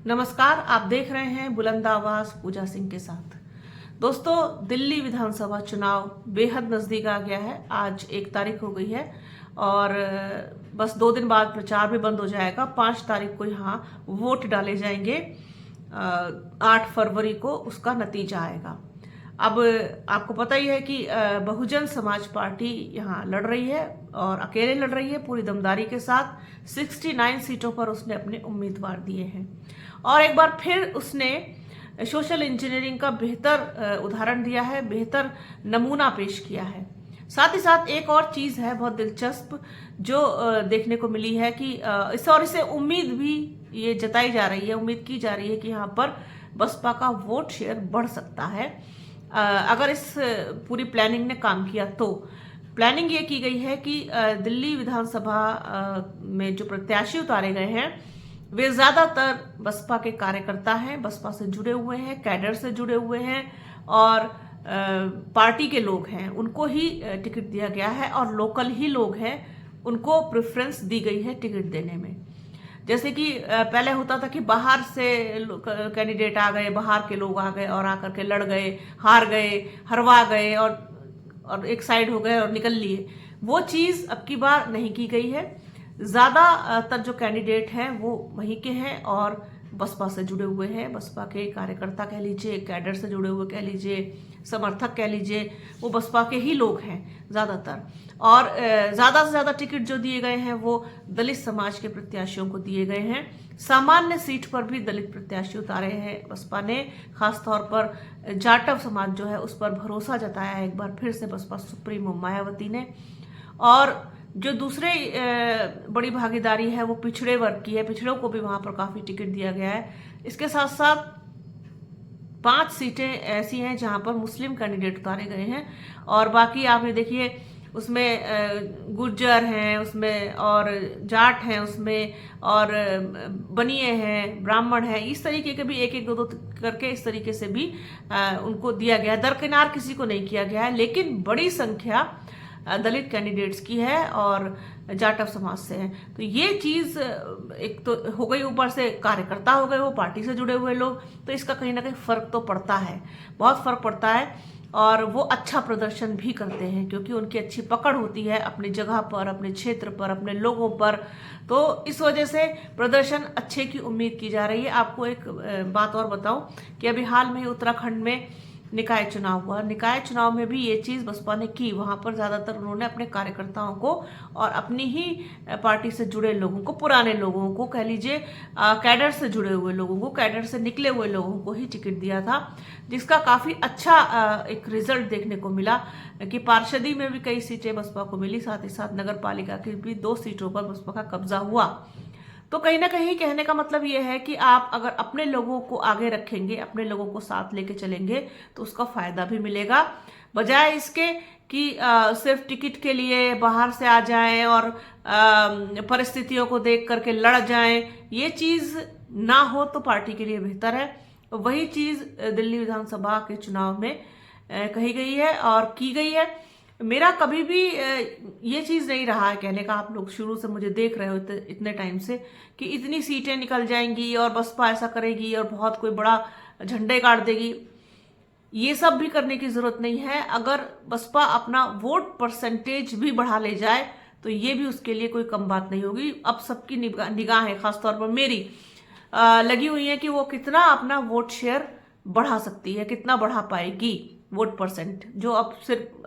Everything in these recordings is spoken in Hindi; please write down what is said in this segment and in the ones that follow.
नमस्कार, आप देख रहे हैं बुलंद आवाज पूजा सिंह के साथ। दोस्तों, दिल्ली विधानसभा चुनाव बेहद नजदीक आ गया है। आज 1 तारीख हो गई है और बस 2 दिन बाद प्रचार भी बंद हो जाएगा। 5 तारीख को यहाँ वोट डाले जाएंगे। 8 फरवरी को उसका नतीजा आएगा। अब आपको पता ही है कि बहुजन समाज पार्टी यहाँ लड़ रही है और अकेले लड़ रही है, पूरी दमदारी के साथ। 69 सीटों पर उसने अपने उम्मीदवार दिए हैं और एक बार फिर उसने सोशल इंजीनियरिंग का बेहतर उदाहरण दिया है, बेहतर नमूना पेश किया है। साथ ही साथ एक और चीज है बहुत दिलचस्प जो देखने को मिली है कि इसे उम्मीद भी ये जताई जा रही है, उम्मीद की जा रही है कि यहाँ पर बसपा का वोट शेयर बढ़ सकता है अगर इस पूरी प्लानिंग ने काम किया तो। प्लानिंग ये की गई है कि दिल्ली विधानसभा में जो प्रत्याशी उतारे गए हैं वे ज्यादातर बसपा के कार्यकर्ता हैं, बसपा से जुड़े हुए हैं, कैडर से जुड़े हुए हैं और पार्टी के लोग हैं। उनको ही टिकट दिया गया है और लोकल ही लोग हैं, उनको प्रेफरेंस दी गई है टिकट देने में। जैसे कि पहले होता था कि बाहर से कैंडिडेट आ गए, बाहर के लोग आ गए और आकर के लड़ गए, हार गए, हरवा गए और एक साइड हो गए और निकल लिए। वो चीज अब की बार नहीं की गई है। ज्यादातर जो कैंडिडेट हैं वो वहीं के हैं और बसपा से जुड़े हुए हैं। बसपा के कार्यकर्ता कह लीजिए, कैडर से जुड़े हुए कह लीजिए, समर्थक कह लीजिए, वो बसपा के ही लोग हैं ज्यादातर। और ज्यादा से ज्यादा टिकट जो दिए गए हैं वो दलित समाज के प्रत्याशियों को दिए गए हैं। सामान्य सीट पर भी दलित प्रत्याशी उतारे हैं बसपा ने। खासतौर पर जाटव समाज जो है उस पर भरोसा जताया है एक बार फिर से बसपा सुप्रीमो मायावती ने। और जो दूसरे बड़ी भागीदारी है वो पिछड़े वर्ग की है, पिछड़ों को भी वहां पर काफी टिकट दिया गया है। इसके साथ साथ 5 सीटें ऐसी हैं जहां पर मुस्लिम कैंडिडेट उतारे गए हैं और बाकी आपने देखिए उसमें गुर्जर हैं उसमें और जाट हैं उसमें और बनिए हैं, ब्राह्मण हैं, इस तरीके के भी एक एक दो करके इस तरीके से भी उनको दिया गया है। दरकिनार किसी को नहीं किया गया है, लेकिन बड़ी संख्या दलित कैंडिडेट्स की है और जाटव समाज से है। तो ये चीज एक तो हो गई, ऊपर से कार्यकर्ता हो गए वो पार्टी से जुड़े हुए लोग, तो इसका कहीं ना कहीं फर्क तो पड़ता है, बहुत फर्क पड़ता है। और वो अच्छा प्रदर्शन भी करते हैं क्योंकि उनकी अच्छी पकड़ होती है अपनी जगह पर, अपने क्षेत्र पर, अपने लोगों पर। तो इस वजह से प्रदर्शन अच्छे की उम्मीद की जा रही है। आपको एक बात और बताऊं कि अभी हाल में उत्तराखंड में निकाय चुनाव हुआ। निकाय चुनाव में भी ये चीज बसपा ने की। वहां पर ज्यादातर उन्होंने अपने कार्यकर्ताओं को और अपनी ही पार्टी से जुड़े लोगों को, पुराने लोगों को कह लीजिए, कैडर से जुड़े हुए लोगों को, कैडर से निकले हुए लोगों को ही टिकट दिया था, जिसका काफी अच्छा एक रिजल्ट देखने को मिला कि पार्षदी में भी कई सीटें बसपा को मिली, साथ ही साथ नगर पालिका की भी 2 सीटों पर बसपा का कब्जा हुआ। तो कहीं ना कहीं कहने का मतलब यह है कि आप अगर अपने लोगों को आगे रखेंगे, अपने लोगों को साथ लेके चलेंगे तो उसका फायदा भी मिलेगा, बजाय इसके कि सिर्फ टिकट के लिए बाहर से आ जाएं और परिस्थितियों को देख करके लड़ जाएं। ये चीज ना हो तो पार्टी के लिए बेहतर है। वही चीज दिल्ली विधानसभा के चुनाव में कही गई है और की गई है। मेरा कभी भी ये चीज नहीं रहा है कहने का, आप लोग शुरू से मुझे देख रहे हो इतने टाइम से, कि इतनी सीटें निकल जाएंगी और बसपा ऐसा करेगी और बहुत कोई बड़ा झंडे गाड़ देगी। ये सब भी करने की जरूरत नहीं है। अगर बसपा अपना वोट परसेंटेज भी बढ़ा ले जाए तो ये भी उसके लिए कोई कम बात नहीं होगी। अब सबकी निगाहें खासतौर पर मेरी लगी हुई है कि वो कितना अपना वोट शेयर बढ़ा सकती है, कितना बढ़ा पाएगी वोट परसेंट, जो अब सिर्फ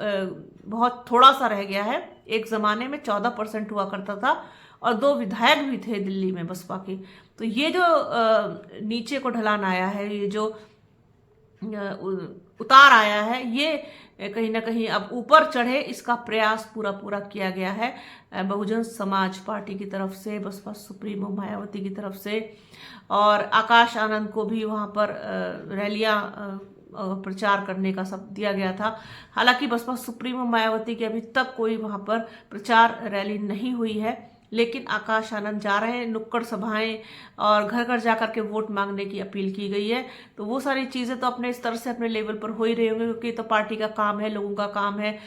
बहुत थोड़ा सा रह गया है। एक जमाने में 14% हुआ करता था और 2 विधायक भी थे दिल्ली में बसपा के। तो ये जो नीचे को ढलान आया है, ये जो उतार आया है, ये कहीं ना कहीं अब ऊपर चढ़े, इसका प्रयास पूरा पूरा किया गया है बहुजन समाज पार्टी की तरफ से, बसपा सुप्रीमो मायावती की तरफ से। और आकाश आनंद को भी वहां पर रैलियां प्रचार करने का सब दिया गया था। हालांकि बसपा सुप्रीमो मायावती की अभी तक कोई वहां पर प्रचार रैली नहीं हुई है, लेकिन आकाश आनंद जा रहे हैं, नुक्कड़ सभाएं और घर घर जाकर के वोट मांगने की अपील की गई है। तो वो सारी चीज़ें तो अपने स्तर से अपने लेवल पर हो ही रही होंगी, क्योंकि तो पार्टी का काम है, लोगों का काम है,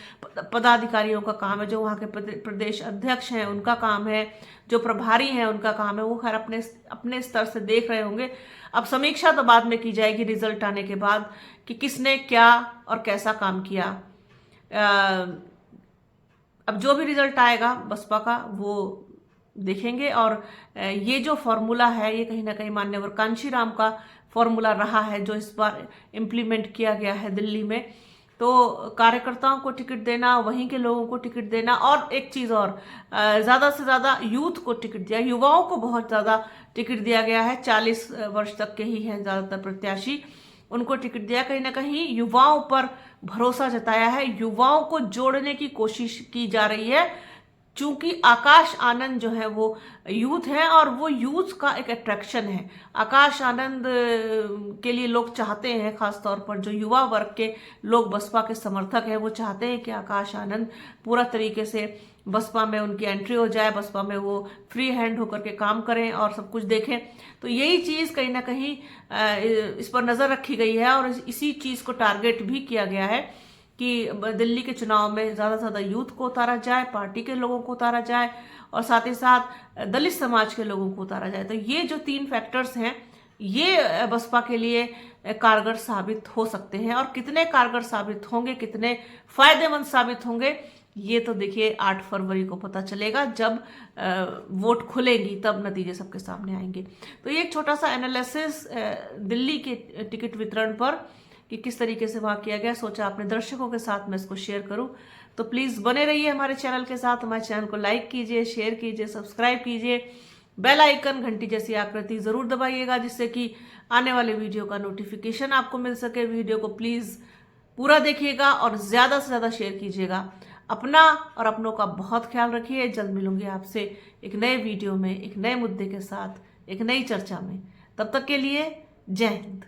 पदाधिकारियों का काम है, जो वहाँ के प्रदेश अध्यक्ष हैं उनका काम है, जो प्रभारी हैं उनका काम है। वो खैर अपने अपने स्तर से देख रहे होंगे। अब समीक्षा तो बाद में की जाएगी रिजल्ट आने के बाद कि किसने क्या और कैसा काम किया। अब जो भी रिजल्ट आएगा बसपा का वो देखेंगे। और ये जो फॉर्मूला है ये कहीं ना कहीं मान्यवर कांशीराम का फॉर्मूला रहा है, जो इस बार इम्प्लीमेंट किया गया है दिल्ली में। तो कार्यकर्ताओं को टिकट देना, वहीं के लोगों को टिकट देना, और एक चीज़ और, ज़्यादा से ज़्यादा यूथ को टिकट दिया, युवाओं को बहुत ज़्यादा टिकट दिया गया है। 40 वर्ष तक के ही हैं ज़्यादातर प्रत्याशी, उनको टिकट दिया। कहीं ना कहीं युवाओं पर भरोसा जताया है, युवाओं को जोड़ने की कोशिश की जा रही है। चूंकि आकाश आनंद जो है वो यूथ है और वो यूथ का एक अट्रैक्शन है। आकाश आनंद के लिए लोग चाहते हैं, खासतौर पर जो युवा वर्ग के लोग बसपा के समर्थक हैं वो चाहते हैं कि आकाश आनंद पूरा तरीके से बसपा में उनकी एंट्री हो जाए, बसपा में वो फ्री हैंड होकर के काम करें और सब कुछ देखें। तो यही चीज़ कहीं ना कहीं इस पर नज़र रखी गई है और इसी चीज़ को टारगेट भी किया गया है कि दिल्ली के चुनाव में ज़्यादा से ज़्यादा यूथ को उतारा जाए, पार्टी के लोगों को उतारा जाए और साथ ही साथ दलित समाज के लोगों को उतारा जाए। तो ये जो 3 फैक्टर्स हैं ये बसपा के लिए कारगर साबित हो सकते हैं। और कितने कारगर साबित होंगे, कितने फायदेमंद साबित होंगे, ये तो देखिए 8 फरवरी को पता चलेगा, जब वोट खुलेंगी तब नतीजे सबके सामने आएंगे। तो ये एक छोटा सा एनालिसिस दिल्ली के टिकट वितरण पर कि किस तरीके से वहाँ किया गया, सोचा अपने दर्शकों के साथ मैं इसको शेयर करूं। तो प्लीज़ बने रहिए हमारे चैनल के साथ, हमारे चैनल को लाइक कीजिए, शेयर कीजिए, सब्सक्राइब कीजिए, बेल आइकन घंटी जैसी आकृति ज़रूर दबाइएगा, जिससे कि आने वाले वीडियो का नोटिफिकेशन आपको मिल सके। वीडियो को प्लीज़ पूरा देखिएगा और ज़्यादा से ज़्यादा शेयर कीजिएगा। अपना और अपनों का बहुत ख्याल रखिए। जल्द मिलूंगी आपसे एक नए वीडियो में, एक नए मुद्दे के साथ, एक नई चर्चा में। तब तक के लिए जय हिंद।